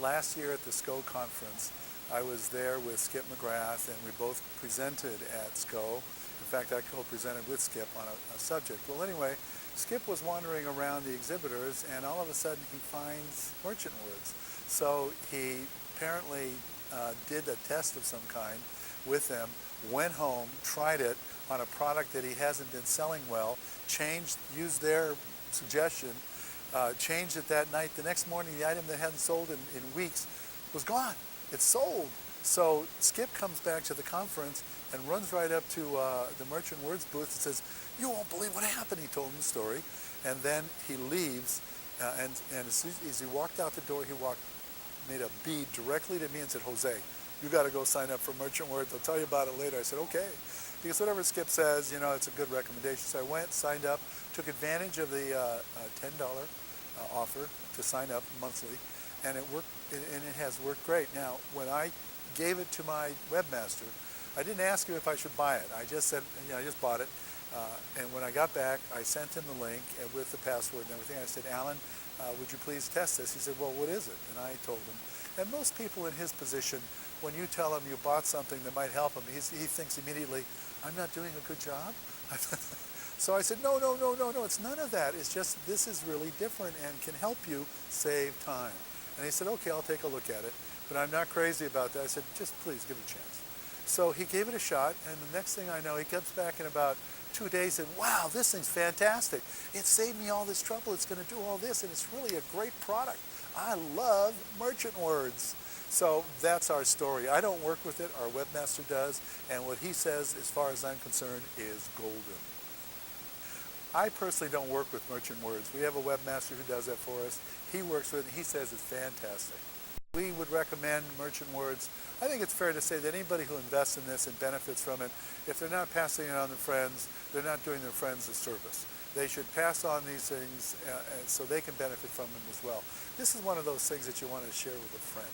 last year at the SCO conference, I was there with Skip McGrath, and we both presented at SCO. In fact, I co-presented with Skip on a subject. Well, anyway, Skip was wandering around the exhibitors, and all of a sudden he finds merchant words. So he apparently did a test of some kind with them, went home, tried it on a product that he hasn't been selling well, used their suggestion, changed it that night. The next morning, the item that hadn't sold in weeks was gone. It's sold. So Skip comes back to the conference and runs right up to the Merchant Words booth and says, "You won't believe what happened." He told him the story. And then he leaves, and as he walked out the door, made a bead directly to me and said, "Jose, you got to go sign up for Merchant Words. I'll tell you about it later." I said, "Okay." Because whatever Skip says, you know, it's a good recommendation. So I went, signed up, took advantage of the $10 offer to sign up monthly, and it worked, and it has worked great. Now, when I gave it to my webmaster, I didn't ask him if I should buy it. I just said, you know, I just bought it. And when I got back, I sent him the link with the password and everything. I said, "Alan, would you please test this?" He said, "Well, what is it?" And I told him. And most people in his position, when you tell him you bought something that might help him, he thinks immediately, "I'm not doing a good job." So I said, no, it's none of that. It's just this is really different and can help you save time. And he said, "Okay, I'll take a look at it, but I'm not crazy about that." I said, "Just please give it a chance." So he gave it a shot, and the next thing I know, he comes back in about 2 days and, "Wow, this thing's fantastic. It saved me all this trouble. It's going to do all this, and it's really a great product. I love Merchant Words." So that's our story. I don't work with it. Our webmaster does, and what he says, as far as I'm concerned, is golden. I personally don't work with Merchant Words. We have a webmaster who does that for us. He works with it, and he says it's fantastic. We would recommend Merchant Words. I think it's fair to say that anybody who invests in this and benefits from it, if they're not passing it on to friends, they're not doing their friends a service. They should pass on these things so they can benefit from them as well. This is one of those things that you want to share with a friend.